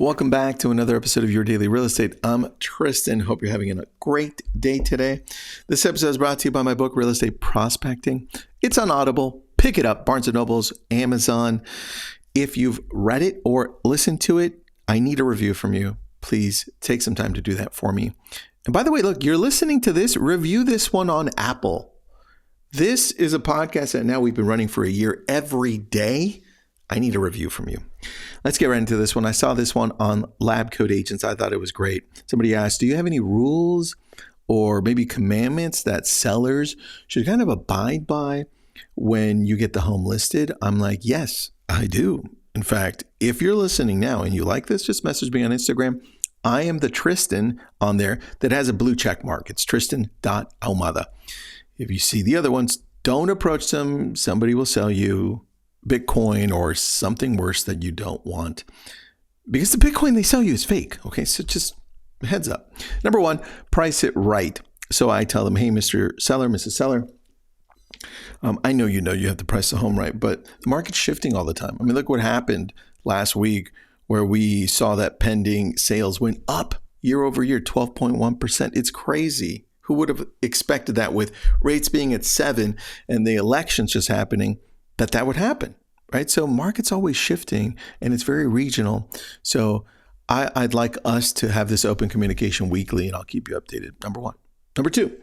Welcome back to another episode of Your Daily Real Estate. I'm Tristan. Hope you're having a great day today. This episode is brought to you by my book, Real Estate Prospecting. It's on Audible. Pick it up, Barnes & Noble's, Amazon. If you've read it or listened to it, I need a review from you. Please take some time to do that for me. And by the way, look, you're listening to this. Review this one on Apple. This is a podcast that now we've been running for a year every day. I need a review from you. Let's get right into this one. I saw this one on Lab Coat Agents. I thought it was great. Somebody asked, do you have any rules or maybe commandments that sellers should kind of abide by when you get the home listed? I'm like, yes, I do. In fact, if you're listening now and you like this, just message me on Instagram. I am the Tristan on there that has a blue check mark. It's Tristan.Ahumada. If you see the other ones, don't approach them. Somebody will sell you Bitcoin or something worse that you don't want, because the Bitcoin they sell you is fake. Okay, so just heads up. Number one, price it right. So I tell them, hey, Mr. Seller, Mrs. Seller, I know you have to price the home right, but the market's shifting all the time. I mean, look what happened last week where we saw that pending sales went up year over year, 12.1%. It's crazy. Who would have expected that with rates being at 7 and the elections just happening? That would happen, right? So market's always shifting and it's very regional. So I'd like us to have this open communication weekly, and I'll keep you updated. Number one. Number two,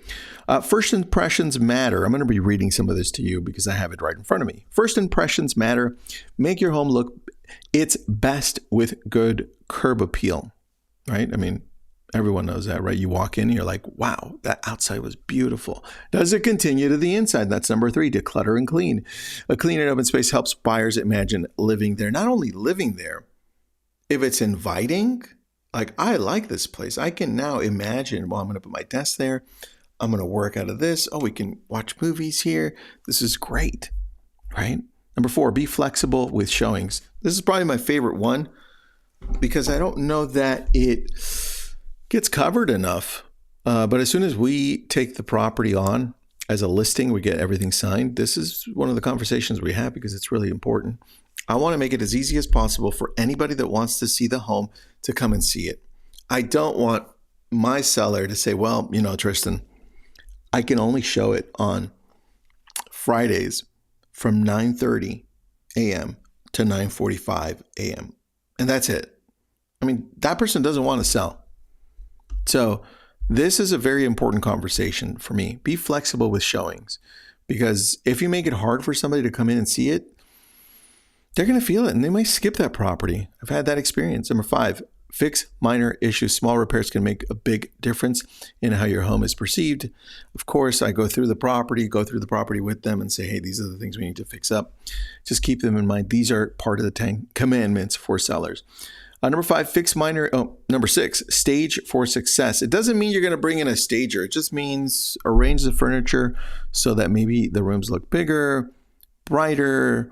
first impressions matter. I'm going to be reading some of this to you because I have it right in front of me. First impressions matter. Make your home look its best with good curb appeal, right? I mean, everyone knows that, right? You walk in and you're like, wow, that outside was beautiful. Does it continue to the inside? That's number three, declutter and clean. A clean and open space helps buyers imagine living there. Not only living there, if it's inviting, like I like this place. I can now imagine, well, I'm going to put my desk there. I'm going to work out of this. Oh, we can watch movies here. This is great, right? Number four, be flexible with showings. This is probably my favorite one because I don't know that it gets covered enough. But as soon as we take the property on as a listing, we get everything signed. This is one of the conversations we have because it's really important. I want to make it as easy as possible for anybody that wants to see the home to come and see it. I don't want my seller to say, well, Tristan, I can only show it on Fridays from 9:30 a.m. to 9:45 a.m. And that's it. I mean, that person doesn't want to sell. So this is a very important conversation for me. Be flexible with showings, because if you make it hard for somebody to come in and see it, they're going to feel it and they might skip that property. I've had that experience. Number five, fix minor issues. Small repairs can make a big difference in how your home is perceived. Of course, I go through the property with them and say, hey, these are the things we need to fix up. Just keep them in mind. These are part of the 10 commandments for sellers. Number five, number six, stage for success. It doesn't mean you're going to bring in a stager. It just means arrange the furniture so that maybe the rooms look bigger, brighter.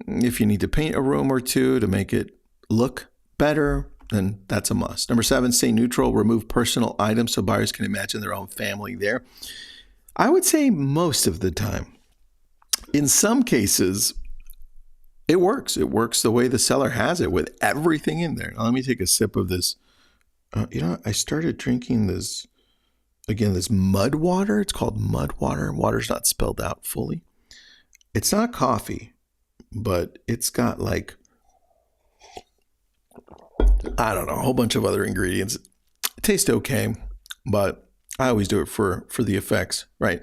If you need to paint a room or two to make it look better, then that's a must. Number seven, stay neutral. Remove personal items so buyers can imagine their own family there. I would say most of the time. In some cases, it works. It works the way the seller has it with everything in there. Now, let me take a sip of this. I started drinking this mud water. It's called mud water. Water's not spelled out fully. It's not coffee, but it's got a whole bunch of other ingredients. It tastes okay, but I always do it for the effects, right?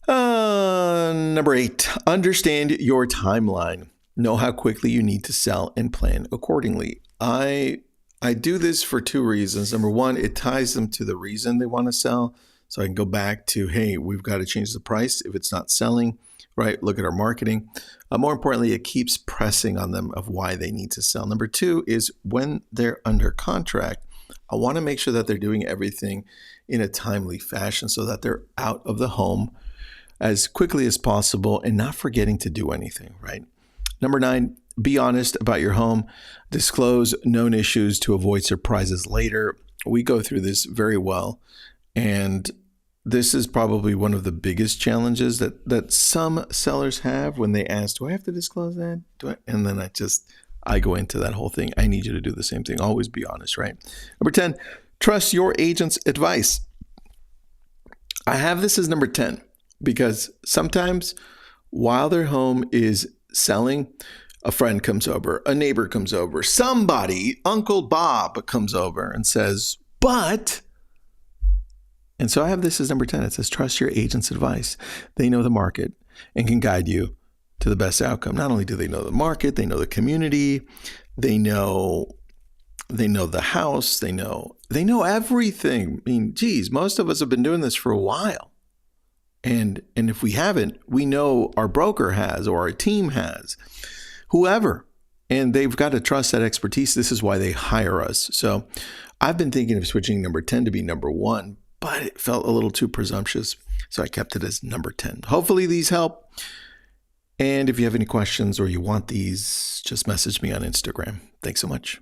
Number eight, understand your timeline. Know how quickly you need to sell and plan accordingly. I do this for two reasons. Number one, it ties them to the reason they want to sell. So I can go back to, hey, we've got to change the price if it's not selling, right? Look at our marketing. More importantly, it keeps pressing on them of why they need to sell. Number two is when they're under contract, I want to make sure that they're doing everything in a timely fashion so that they're out of the home as quickly as possible and not forgetting to do anything, right? Number nine, be honest about your home. Disclose known issues to avoid surprises later. We go through this very well. And this is probably one of the biggest challenges that some sellers have when they ask, do I have to disclose that? And then I go into that whole thing. I need you to do the same thing. Always be honest, right? Number 10, trust your agent's advice. I have this as number 10 because sometimes while their home is selling, a friend comes over, a neighbor comes over, somebody, Uncle Bob comes over and says, but... And so I have this as number 10. It says, trust your agent's advice. They know the market and can guide you to the best outcome. Not only do they know the market, they know the community, they know the house, they know everything. I mean, geez, most of us have been doing this for a while. And if we haven't, we know our broker has, or our team has, whoever. And they've got to trust that expertise. This is why they hire us. So I've been thinking of switching number 10 to be number 1, but it felt a little too presumptuous. So I kept it as number 10. Hopefully these help. And if you have any questions or you want these, just message me on Instagram. Thanks so much.